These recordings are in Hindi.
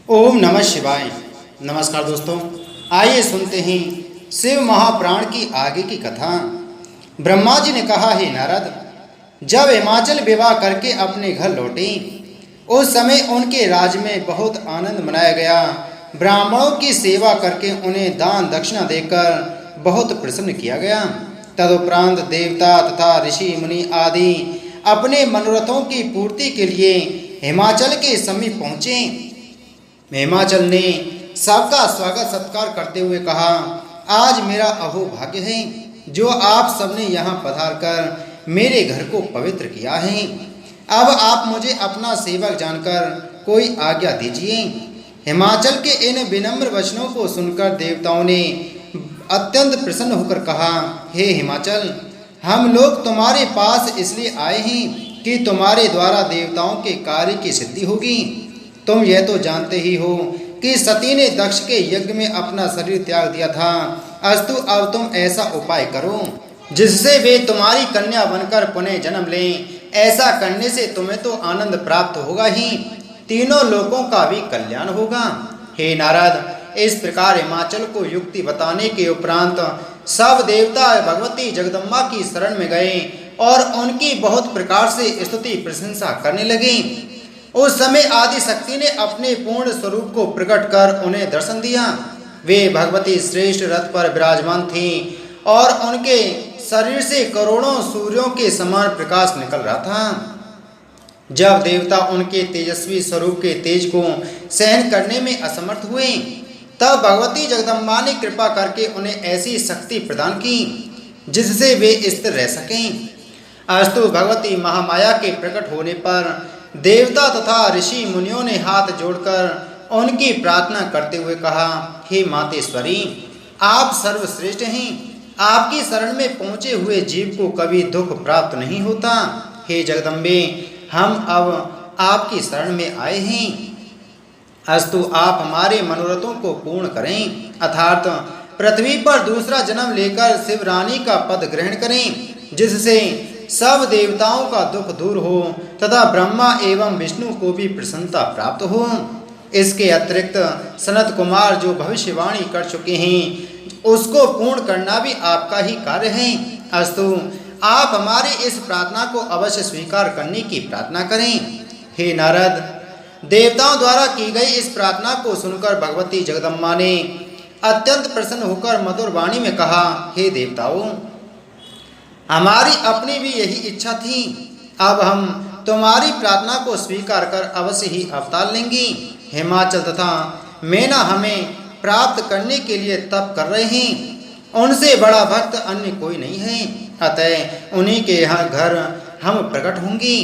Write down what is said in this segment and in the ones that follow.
ओम नमः शिवाय। नमस्कार दोस्तों, आइए सुनते हैं शिव महापुराण की आगे की कथा। ब्रह्मा जी ने कहा, हे नारद, जब हिमाचल विवाह करके अपने घर लौटे उस समय उनके राज्य में बहुत आनंद मनाया गया। ब्राह्मणों की सेवा करके उन्हें दान दक्षिणा देकर बहुत प्रसन्न किया गया। तदुपरांत देवता तथा ऋषि मुनि आदि अपने मनोरथों की पूर्ति के लिए हिमाचल के समीप पहुँचे। हिमाचल ने सबका स्वागत सत्कार करते हुए कहा, आज मेरा अहोभाग्य है जो आप सबने यहाँ पधार कर मेरे घर को पवित्र किया है। अब आप मुझे अपना सेवक जानकर कोई आज्ञा दीजिए। हिमाचल के इन विनम्र वचनों को सुनकर देवताओं ने अत्यंत प्रसन्न होकर कहा, हे हिमाचल, हम लोग तुम्हारे पास इसलिए आए हैं कि तुम्हारे द्वारा देवताओं के कार्य की सिद्धि होगी। तुम यह तो जानते ही हो कि सती ने दक्ष के यज्ञ में अपना शरीर त्याग दिया था। अस्तु अब तुम ऐसा उपाय करो जिससे वे तुम्हारी कन्या बनकर पुनः जन्म लें। ऐसा करने से तुम्हें तो आनंद प्राप्त होगा ही, तीनों लोगों का भी कल्याण होगा। हे नारद, इस प्रकार हिमाचल को युक्ति बताने के उपरांत सब देवता भगवती जगदम्बा की शरण में गए और उनकी बहुत प्रकार से स्तुति प्रशंसा करने लगे। उस समय आदि शक्ति ने अपने पूर्ण स्वरूप को प्रकट कर उन्हें दर्शन दिया। वे भगवती श्रेष्ठ रथ पर विराजमान थीं और उनके शरीर से करोड़ों सूर्यों के समान प्रकाश निकल रहा था। जब देवता उनके तेजस्वी स्वरूप के तेज को सहन करने में असमर्थ हुए, तब भगवती जगदम्बा ने कृपा करके उन्हें ऐसी शक्ति प्रदान की जिससे वे स्थिर रह सकें। अस्तु भगवती महामाया के प्रकट होने पर देवता तथा ऋषि मुनियों ने हाथ जोड़कर उनकी प्रार्थना करते हुए कहा, हे मातेश्वरी, आप सर्वश्रेष्ठ हैं। आपकी शरण में पहुँचे हुए जीव को कभी दुख प्राप्त नहीं होता। हे जगदम्बे, हम अब आपकी शरण में आए हैं। अस्तु आप हमारे मनोरथों को पूर्ण करें, अर्थात पृथ्वी पर दूसरा जन्म लेकर शिवरानी का पद ग्रहण करें, जिससे सब देवताओं का दुख दूर हो तथा ब्रह्मा एवं विष्णु को भी प्रसन्नता प्राप्त हो। इसके अतिरिक्त सनत कुमार जो भविष्यवाणी कर चुके हैं उसको पूर्ण करना भी आपका ही कार्य है। अस्तु आप हमारी इस प्रार्थना को अवश्य स्वीकार करने की प्रार्थना करें। हे नारद, देवताओं द्वारा की गई इस प्रार्थना को सुनकर भगवती जगदम्बा ने अत्यंत प्रसन्न होकर मधुर वाणी में कहा, हे देवताओं, हमारी अपनी भी यही इच्छा थी। अब हम तुम्हारी प्रार्थना को स्वीकार कर अवश्य ही अवतार लेंगी। हिमाचल तथा मेना हमें प्राप्त करने के लिए तप कर रहे हैं। उनसे बड़ा भक्त अन्य कोई नहीं है, अतः उन्हीं के यहाँ घर हम प्रकट होंगी।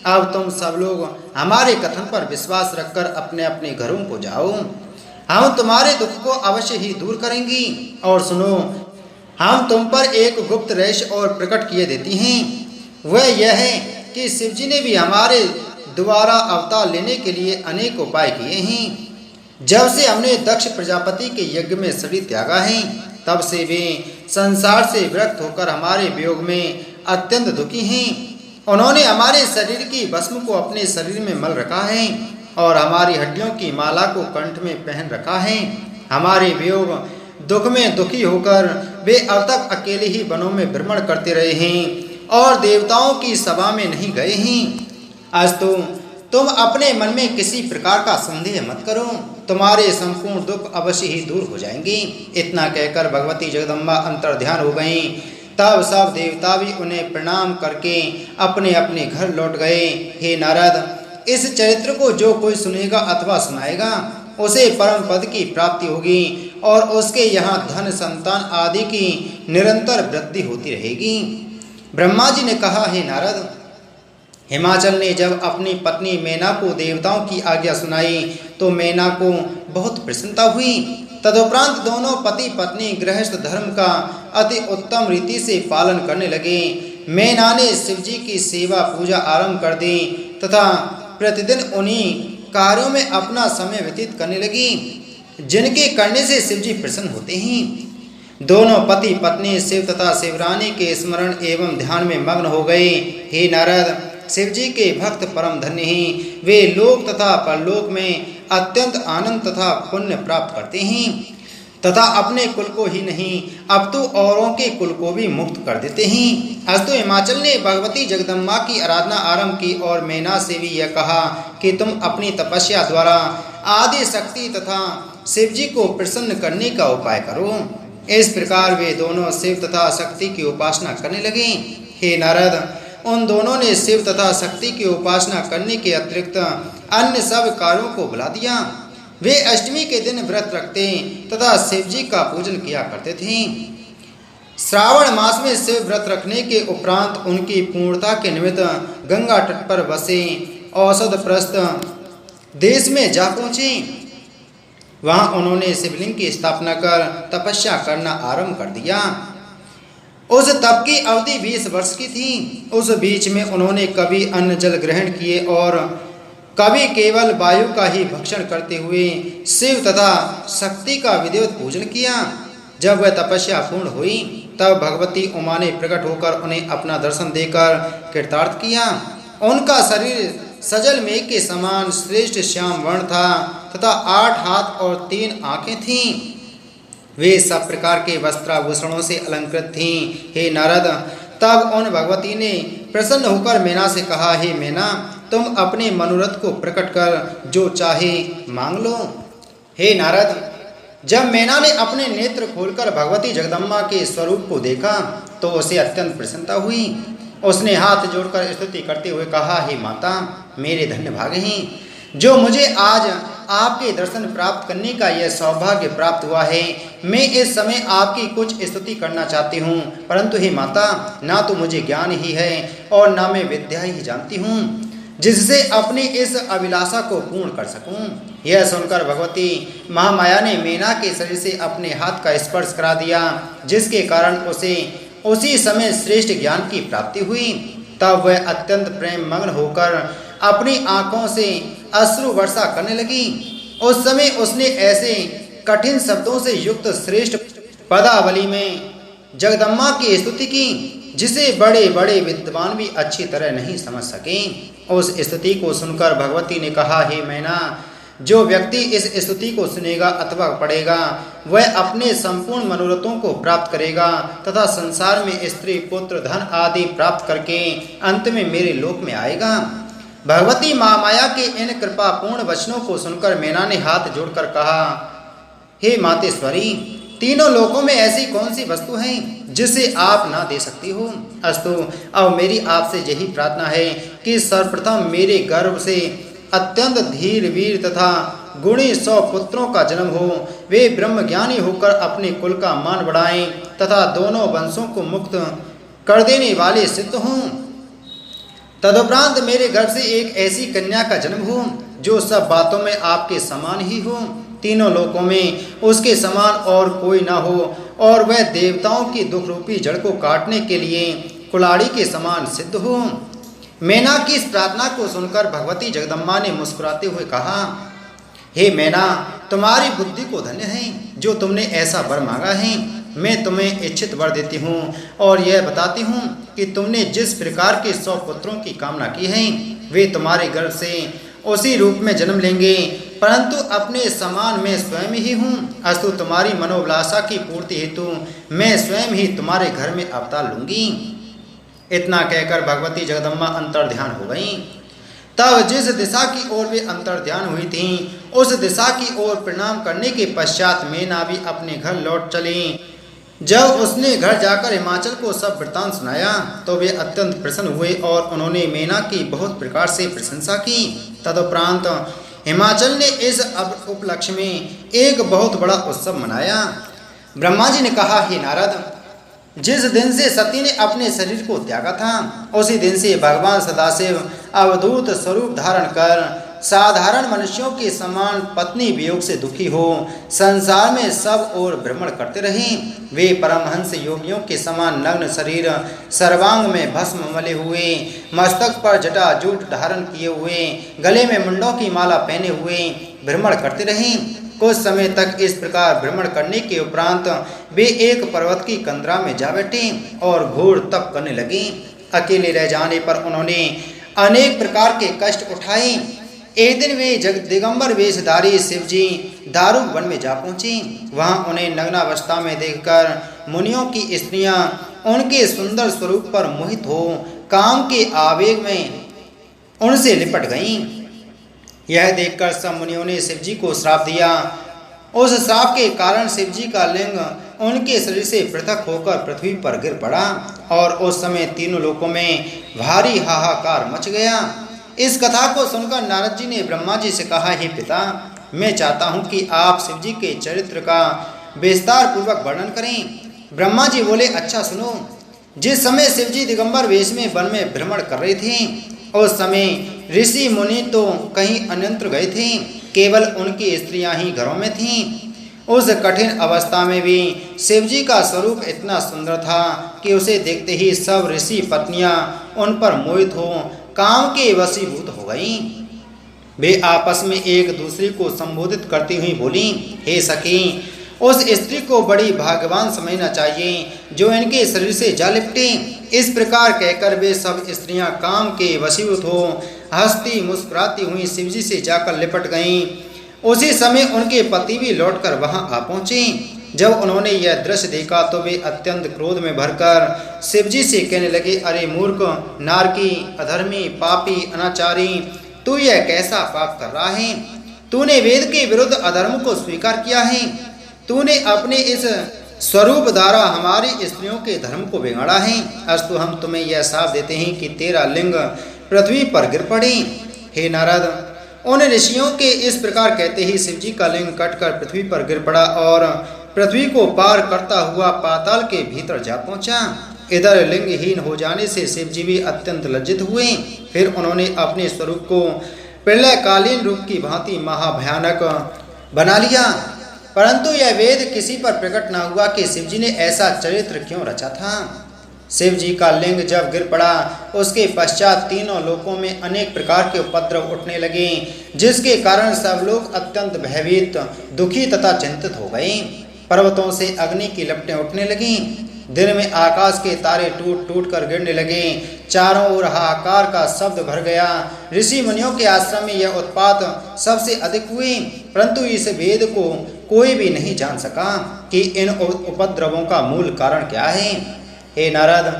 अब तुम सब लोग हमारे कथन पर विश्वास रखकर अपने अपने घरों को जाओ। हम तुम्हारे दुख को अवश्य ही दूर करेंगी। और सुनो, हम तुम पर एक गुप्त रहस्य और प्रकट किए देती हैं। वह यह है कि शिवजी ने भी हमारे द्वारा अवतार लेने के लिए अनेक उपाय किए हैं। जब से हमने दक्ष प्रजापति के यज्ञ में शरीर त्यागा है, तब से वे संसार से विरक्त होकर हमारे वियोग में अत्यंत दुखी हैं। उन्होंने हमारे शरीर की भस्म को अपने शरीर में मल रखा है और हमारी हड्डियों की माला को कंठ में पहन रखा है। हमारे वियोग दुख में दुखी होकर वे अब तक अकेले ही वनों में भ्रमण करते रहे हैं और देवताओं की सभा में नहीं गए हैं। अस्तु तुम अपने मन में किसी प्रकार का संदेह मत करो, तुम्हारे संपूर्ण दुख अवश्य ही दूर हो जाएंगे। इतना कहकर भगवती जगदम्बा अंतर्ध्यान हो गईं। तब सब देवता भी उन्हें प्रणाम करके अपने अपने घर लौट गए। हे नारद, इस चरित्र को जो कोई सुनेगा अथवा सुनाएगा उसे परम पद की प्राप्ति होगी और उसके यहाँ धन संतान आदि की निरंतर वृद्धि होती रहेगी। ब्रह्मा जी ने कहा, हे नारद, हिमाचल ने जब अपनी पत्नी मेना को देवताओं की आज्ञा सुनाई तो मेना को बहुत प्रसन्नता हुई। तदुपरांत दोनों पति पत्नी गृहस्थ धर्म का अति उत्तम रीति से पालन करने लगे। मेना ने शिवजी की सेवा पूजा आरंभ कर दी तथा प्रतिदिन उन्हीं कार्यों में अपना समय व्यतीत करने लगी जिनके करने से शिवजी प्रसन्न होते हैं। दोनों पति पत्नी शिव तथा शिवरानी के स्मरण एवं ध्यान में मग्न हो गए। हे नारद, शिवजी के भक्त परम धन्य हैं। वे लोक तथा परलोक में अत्यंत आनंद तथा पुण्य प्राप्त करते हैं तथा अपने कुल को ही नहीं अब तो औरों के कुल को भी मुक्त कर देते हैं। अस्तु हिमाचल ने भगवती जगदम्बा की आराधना आरंभ की और मैना से भी यह कहा कि तुम अपनी तपस्या द्वारा आदि शक्ति तथा शिव जी को प्रसन्न करने का उपाय करो। इस प्रकार वे दोनों शिव तथा शक्ति की उपासना करने लगे। हे नारद, उन दोनों ने शिव तथा शक्ति की उपासना करने के अतिरिक्त अन्य सब कार्यों को भुला दिया। वे अष्टमी के दिन व्रत रखते तथा शिव जी का पूजन किया करते थे। श्रावण मास में शिव व्रत रखने के उपरांत उनकी पूर्णता के निमित्त गंगा तट पर बसे औषधप्रस्थ देश में जा पहुँचे। वहाँ उन्होंने शिवलिंग की स्थापना कर तपस्या करना आरंभ कर दिया। उस तप की अवधि 20 वर्ष की थी। उस बीच में उन्होंने कभी अन्न जल ग्रहण किए और कभी केवल वायु का ही भक्षण करते हुए शिव तथा शक्ति का विधिवत पूजन किया। जब वह तपस्या पूर्ण हुई तब भगवती उमा ने प्रकट होकर उन्हें अपना दर्शन देकर कृतार्थ किया। उनका शरीर सजल मेघ के समान श्रेष्ठ श्याम वर्ण था तथा 8 हाथ और 3 आंखें थीं। वे सब प्रकार के वस्त्राभूषणों से अलंकृत थीं। हे नारद, तब उन भगवती ने प्रसन्न होकर मैना से कहा, हे मैना, तुम अपने मनोरथ को प्रकट कर जो चाहे मांग लो। हे नारद, जब मैना ने अपने नेत्र खोलकर भगवती जगदम्बा के स्वरूप को देखा तो उसे अत्यंत प्रसन्नता हुई। उसने हाथ जोड़कर स्तुति करते हुए कहा, हे माता, मेरे धन्य भागे हैं जो मुझे आज आपके दर्शन प्राप्त करने का यह सौभाग्य प्राप्त हुआ है। मैं इस समय आपकी कुछ स्तुति करना चाहती हूँ, परंतु हे माता, ना तो मुझे ज्ञान ही है और ना मैं विद्या ही जानती हूँ जिससे अपनी इस अभिलाषा को पूर्ण कर सकूं। यह सुनकर भगवती महामाया ने मैना के शरीर से अपने हाथ का स्पर्श करा दिया, जिसके कारण उसे उसी समय श्रेष्ठ ज्ञान की प्राप्ति हुई। तब वह अत्यंत प्रेम मग्न होकर अपनी आंखों से अश्रु वर्षा करने लगी। उस समय उसने ऐसे कठिन शब्दों से युक्त श्रेष्ठ पदावली में जगदम्बा की स्तुति की जिसे बड़े बड़े विद्वान भी अच्छी तरह नहीं समझ सके। उस स्तुति को सुनकर भगवती ने कहा, हे मैना, जो व्यक्ति इस स्तुति को सुनेगा अथवा पढ़ेगा वह अपने संपूर्ण मनोरथों को प्राप्त करेगा तथा संसार में स्त्री पुत्र धन आदि प्राप्त करके अंत में मेरे लोक में आएगा। भगवती महामाया के इन कृपापूर्ण वचनों को सुनकर मैना ने हाथ जोड़कर कहा, हे मातेश्वरी, तीनों लोकों में ऐसी कौन सी वस्तु है जिसे आप ना दे सकती हो। अस्तु, अब मेरी आपसे यही प्रार्थना है कि सर्वप्रथम मेरे गर्भ से अत्यंत धीर वीर तथा गुणी 100 पुत्रों का जन्म हो। वे ब्रह्मज्ञानी होकर अपने कुल का मान बढ़ाएं तथा दोनों वंशों को मुक्त कर देने वाले सिद्ध हों। तदुपरांत मेरे गर्भ से एक ऐसी कन्या का जन्म हो जो सब बातों में आपके समान ही हो, तीनों लोकों में उसके समान और कोई ना हो, और वह देवताओं की दुख रूपी जड़ को काटने के लिए कुल्हाड़ी के समान सिद्ध हो। मैना की इस प्रार्थना को सुनकर भगवती जगदम्बा ने मुस्कुराते हुए कहा, हे मैना, तुम्हारी बुद्धि को धन्य है जो तुमने ऐसा वर मांगा है। मैं तुम्हें इच्छित वर देती हूँ और यह बताती हूँ कि तुमने जिस प्रकार के 100 पुत्रों की कामना की है वे तुम्हारे गर्भ से उसी रूप में जन्म लेंगे, परंतु अपने समान मैं स्वयं ही हूँ। अस्तु, तुम्हारी मनोभिलाषा की पूर्ति हेतु मैं स्वयं ही तुम्हारे घर में अवतार लूंगी। इतना कहकर भगवती जगदम्बा अंतर्ध्यान हो गईं। तब जिस दिशा की ओर वे अंतर्ध्यान हुई थीं, उस दिशा की ओर प्रणाम करने के पश्चात मैना भी अपने घर लौट चली। जब उसने घर जाकर हिमाचल को सब वृत्तांत सुनाया तो वे अत्यंत प्रसन्न हुए और उन्होंने मैना की बहुत प्रकार से प्रशंसा की। तदुपरांत हिमाचल ने इस उपलक्ष्य में एक बहुत बड़ा उत्सव मनाया। ब्रह्मा जी ने कहा, हे नारद, जिस दिन से सती ने अपने शरीर को त्यागा था उसी दिन से भगवान सदाशिव अवधूत स्वरूप धारण कर साधारण मनुष्यों के समान पत्नी वियोग से दुखी हो संसार में सब ओर भ्रमण करते रहे। वे परमहंस योगियों के समान नग्न शरीर, सर्वांग में भस्म मले हुए, मस्तक पर जटा जूट धारण किए हुए, गले में मुंडों की माला पहने हुए भ्रमण करते रहे। कुछ समय तक इस प्रकार भ्रमण करने के उपरांत वे एक पर्वत की कंदरा में जा बैठे और घोर तप करने लगे। अकेले रह जाने पर उन्होंने अनेक प्रकार के कष्ट उठाए। एक दिन वे दिगंबर वेशधारी शिवजी दारुक वन में जा पहुंचे। वहां उन्हें नग्नावस्था में देखकर मुनियों की स्त्रियां उनके सुंदर स्वरूप पर मोहित हो काम के आवेग में उनसे लिपट गईं। यह देखकर सब मुनियों ने शिवजी को श्राप दिया। उस श्राप के कारण शिवजी का लिंग उनके शरीर से पृथक होकर पृथ्वी पर गिर पड़ा और उस समय तीनों लोकों में भारी हाहाकार मच गया। इस कथा को सुनकर नारद जी ने ब्रह्मा जी से कहा, हे पिता, मैं चाहता हूँ कि आप शिवजी के चरित्र का विस्तार पूर्वक वर्णन करें। ब्रह्मा जी बोले, अच्छा सुनो। जिस समय शिवजी दिगंबर वेश में वन में भ्रमण कर रहे थे, उस समय ऋषि मुनि तो कहीं अन्यत्र गए थे, केवल उनकी स्त्रियां ही घरों में थीं। उस कठिन अवस्था में भी शिवजी का स्वरूप इतना सुंदर था कि उसे देखते ही सब ऋषि पत्नियां उन पर मोहित हो काम के वशीभूत हो गईं। वे आपस में एक दूसरे को संबोधित करती हुई बोली, हे सखी, उस स्त्री को बड़ी भाग्यवान समझना चाहिए जो इनके शरीर से जा लिपटे। इस प्रकार कहकर वे सब स्त्रियां काम के वशीभूत हो हंसती मुस्कुराती हुई शिवजी से जाकर लिपट गईं। उसी समय उनके पति भी लौटकर वहां आ पहुंचे। जब उन्होंने यह दृश्य देखा तो वे अत्यंत क्रोध में भरकर शिवजी से कहने लगे, अरे मूर्ख, नारकी, अधर्मी, पापी, अनाचारी, तू यह कैसा पाप कर रहा है? तूने वेद के विरुद्ध अधर्म को स्वीकार किया है। तूने अपने इस स्वरूप द्वारा हमारी स्त्रियों के धर्म को बिगाड़ा है। अस्तु हम तुम्हें यह साफ देते हैं कि तेरा लिंग पृथ्वी पर गिर पड़े। हे नारद, उन ऋषियों के इस प्रकार कहते ही शिवजी का लिंग कटकर पृथ्वी पर गिर पड़ा और पृथ्वी को पार करता हुआ पाताल के भीतर जा पहुंचा। इधर लिंगहीन हो जाने से शिवजी भी अत्यंत लज्जित हुए। फिर उन्होंने अपने स्वरूप को प्रलयकालीन रूप की भांति महाभयानक बना लिया, परंतु यह वेद किसी पर प्रकट न हुआ कि शिवजी ने ऐसा चरित्र क्यों रचा था। शिवजी का लिंग जब गिर पड़ा, उसके पश्चात तीनों लोकों में अनेक प्रकार के उपद्रव उठने लगे, जिसके कारण सब लोग अत्यंत भयभीत, दुखी तथा चिंतित हो गए। पर्वतों से अग्नि की लपटें उठने लगीं। दिन में आकाश के तारे टूट टूट कर गिरने लगे। चारों ओर हाहाकार का शब्द भर गया। ऋषि मुनियों के आश्रम में यह उत्पात सबसे अधिक हुए, परंतु इस भेद को कोई भी नहीं जान सका कि इन उपद्रवों का मूल कारण क्या है। हे नारद,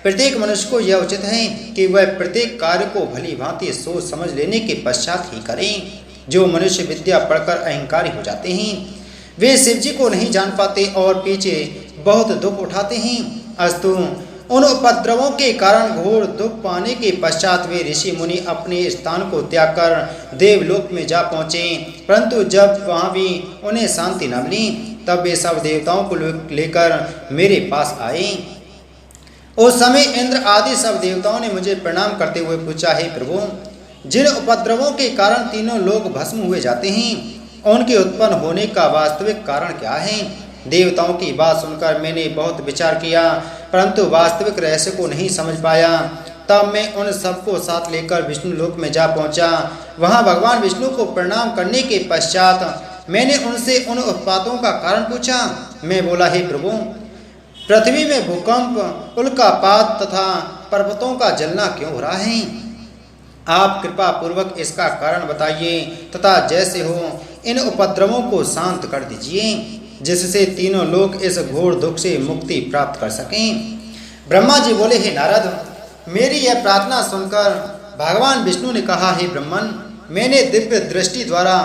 प्रत्येक मनुष्य को यह उचित है कि वह प्रत्येक कार्य को भली भांति सोच समझ लेने के पश्चात ही करें। जो मनुष्य विद्या पढ़कर अहंकारी हो जाते हैं, वे शिवजी को नहीं जान पाते और पीछे बहुत दुख उठाते हैं। अस्तु, उन उपद्रवों के कारण घोर दुख पाने के पश्चात वे ऋषि मुनि अपने स्थान को त्याग कर देवलोक में जा पहुँचे, परंतु जब वहाँ भी उन्हें शांति न मिली, तब वे सब देवताओं को लेकर मेरे पास आए। उस समय इंद्र आदि सब देवताओं ने मुझे प्रणाम करते हुए पूछा, हे प्रभु, जिन उपद्रवों के कारण तीनों लोग भस्म हुए जाते हैं, उनके उत्पन्न होने का वास्तविक कारण क्या है? देवताओं की बात सुनकर मैंने बहुत विचार किया, परंतु वास्तविक रहस्य को नहीं समझ पाया। तब मैं उन सबको साथ लेकर विष्णु लोक में जा पहुंचा। वहां भगवान विष्णु को प्रणाम करने के पश्चात मैंने उनसे उन उत्पातों का कारण पूछा। मैं बोला, हे प्रभु, पृथ्वी में भूकंप, उल्कापात तथा पर्वतों का जलना क्यों हो रहा है? आप कृपा पूर्वक इसका कारण बताइए तथा जैसे हो इन उपद्रवों को शांत कर दीजिए, जिससे तीनों लोग इस घोर दुख से मुक्ति प्राप्त कर सकें। ब्रह्मा जी बोले, हे नारद, मेरी यह प्रार्थना सुनकर भगवान विष्णु ने कहा, हे ब्रह्मन, मैंने दिव्य दृष्टि द्वारा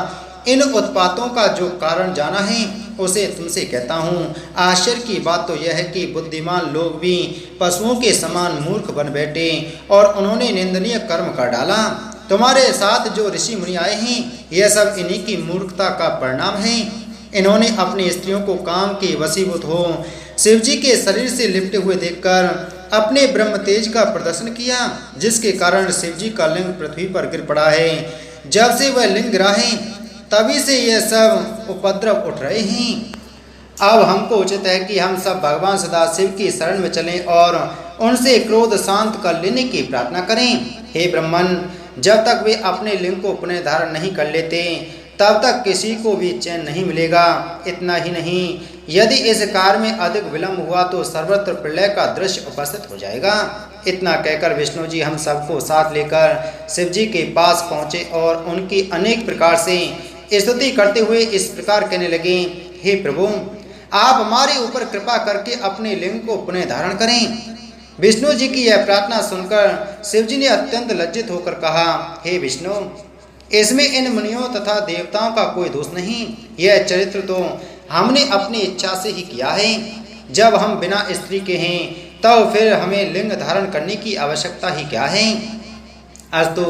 इन उत्पातों का जो कारण जाना है उसे तुमसे कहता हूँ। आश्चर्य की बात तो यह है कि बुद्धिमान लोग भी पशुओं के समान मूर्ख बन बैठे और उन्होंने निंदनीय कर्म कर डाला। तुम्हारे साथ जो ऋषि मुनि आए हैं, यह सब इन्हीं की मूर्खता का परिणाम है। इन्होंने अपनी स्त्रियों को काम के वशीभूत हो शिवजी के शरीर से लिपटे हुए देखकर अपने ब्रह्म तेज का प्रदर्शन किया, जिसके कारण शिवजी का लिंग पृथ्वी पर गिर पड़ा है। जब से वह लिंग गिरा है, तभी से यह सब उपद्रव उठ रहे हैं। अब हमको उचित है कि हम सब भगवान सदाशिव की शरण में चलें और उनसे क्रोध शांत कर लेने की प्रार्थना करें। हे ब्रह्मन, जब तक वे अपने लिंग को पुनः धारण नहीं कर लेते, तब तक किसी को भी चैन नहीं मिलेगा। इतना ही नहीं, यदि इस कार्य में अधिक विलंब हुआ तो सर्वत्र प्रलय का दृश्य उपस्थित हो जाएगा। इतना कहकर विष्णु जी हम सबको साथ लेकर शिव जी के पास पहुँचे और उनकी अनेक प्रकार से स्तुति करते हुए इस प्रकार कहने लगे, हे प्रभु, आप हमारे ऊपर कृपा करके अपने लिंग को पुनः धारण करें। विष्णु जी की यह प्रार्थना सुनकर शिव जी ने अत्यंत लज्जित होकर कहा, हे विष्णु, इसमें इन मुनियों तथा देवताओं का कोई दोष नहीं। यह चरित्र तो हमने अपनी इच्छा से ही किया है। जब हम बिना स्त्री के हैं तब फिर हमें लिंग धारण करने की आवश्यकता ही क्या है। अस्तु,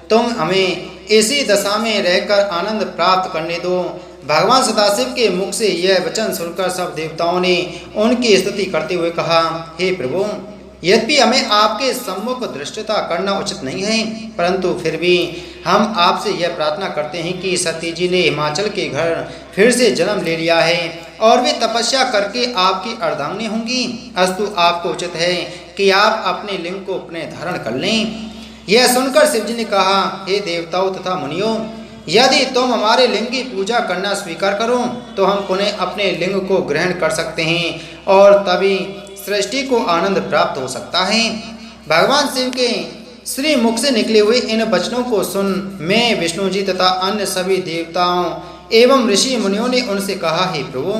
तुम हमें इसी दशा में रहकर आनंद प्राप्त करने दो। भगवान सदाशिव के मुख से यह वचन सुनकर सब देवताओं ने उनकी स्तुति करते हुए कहा, हे प्रभु, यद्यपि हमें आपके सम्मुख दृष्टता करना उचित नहीं है, परंतु फिर भी हम आपसे यह प्रार्थना करते हैं कि सती जी ने हिमाचल के घर फिर से जन्म ले लिया है और वे तपस्या करके आपकी अर्धांगिनी होंगी। अस्तु, आपको उचित है कि आप अपने लिंग को अपने धारण कर लें। यह सुनकर शिव जी ने कहा, हे देवताओं तथा मुनियों, यदि तुम हमारे लिंग की पूजा करना स्वीकार करो तो हम पुनः अपने लिंग को ग्रहण कर सकते हैं और तभी सृष्टि को आनंद प्राप्त हो सकता है। भगवान शिव के श्री मुख से निकले हुए इन वचनों को सुन मैं, विष्णु जी तथा अन्य सभी देवताओं एवं ऋषि मुनियों ने उनसे कहा, हे प्रभु,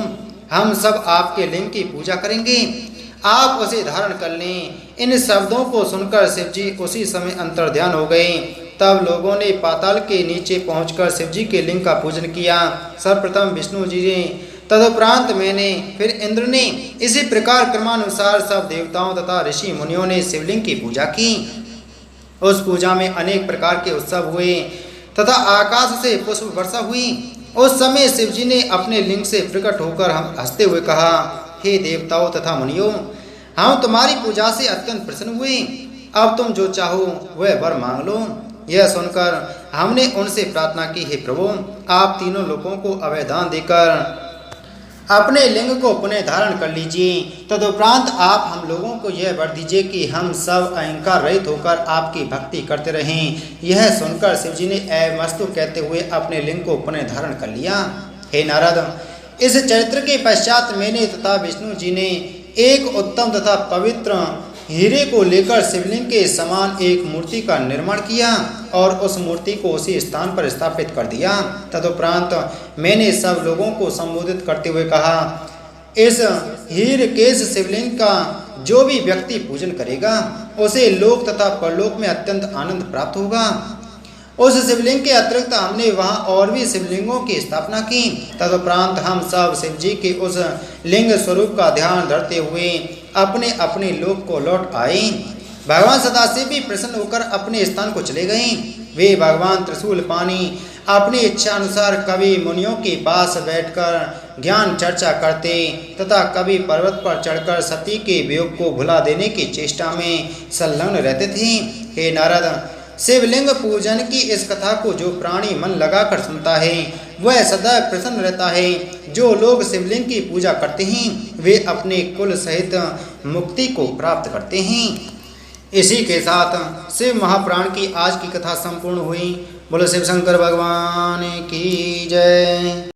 हम सब आपके लिंग की पूजा करेंगे, आप उसे धारण कर लें। इन शब्दों को सुनकर शिव जी उसी समय अंतर्ध्यान हो गए। तब लोगों ने पाताल के नीचे पहुंचकर शिव जी के लिंग का पूजन किया। सर्वप्रथम विष्णु जी ने, तदुपरांत मैंने, फिर इंद्र ने, इसी प्रकार क्रमानुसार सब देवताओं तथा ऋषि मुनियों ने शिवलिंग की पूजा की। उस पूजा में अनेक प्रकार के उत्सव हुए तथा आकाश से पुष्प वर्षा हुई। उस समय शिव जी ने अपने लिंग से प्रकट होकर हम हंसते हुए कहा, हे देवताओं तथा मुनियों, हम तुम्हारी पूजा से अत्यंत प्रसन्न हुए। अब तुम जो चाहो वह वर मांग लो। यह सुनकर हमने उनसे प्रार्थना की, हे प्रभु, आप तीनों लोगों को अभयदान देकर अपने लिंग को पुनः धारण कर लीजिए। तदुपरांत आप हम लोगों को यह वर दीजिए कि हम सब अहंकार रहित होकर आपकी भक्ति करते रहें। यह सुनकर शिव जी ने एवमस्तु कहते हुए अपने लिंग को पुनः धारण कर लिया। हे नारद, इस चरित्र के पश्चात मैंने तथा विष्णु जी ने एक उत्तम तथा पवित्र हीरे को लेकर शिवलिंग के समान एक मूर्ति का निर्माण किया और उस मूर्ति को उसी स्थान पर स्थापित कर दिया। तदुपरांत मैंने सब लोगों को संबोधित करते हुए कहा, इस हीरकेश शिवलिंग का जो भी व्यक्ति पूजन करेगा उसे लोक तथा परलोक में अत्यंत आनंद प्राप्त होगा। उस शिवलिंग के अतिरिक्त हमने वहाँ और भी शिवलिंगों की स्थापना की। तदुपरांत हम सब शिव जी के उस लिंग स्वरूप का ध्यान धरते हुए अपने अपने लोक को लौट आए। भगवान सदाशिव भी प्रसन्न होकर अपने स्थान को चले गए। वे भगवान त्रिशूल पानी अपनी इच्छा अनुसार कभी मुनियों के पास बैठकर ज्ञान चर्चा करते तथा कभी पर्वत पर चढ़कर सती के वियोग को भुला देने की चेष्टा में संलग्न रहते थे। हे नारद, शिवलिंग पूजन की इस कथा को जो प्राणी मन लगाकर सुनता है वह सदा प्रसन्न रहता है। जो लोग शिवलिंग की पूजा करते हैं वे अपने कुल सहित मुक्ति को प्राप्त करते हैं। इसी के साथ शिव महापुराण की आज की कथा संपूर्ण हुई। बोलो शिव शंकर भगवान की जय।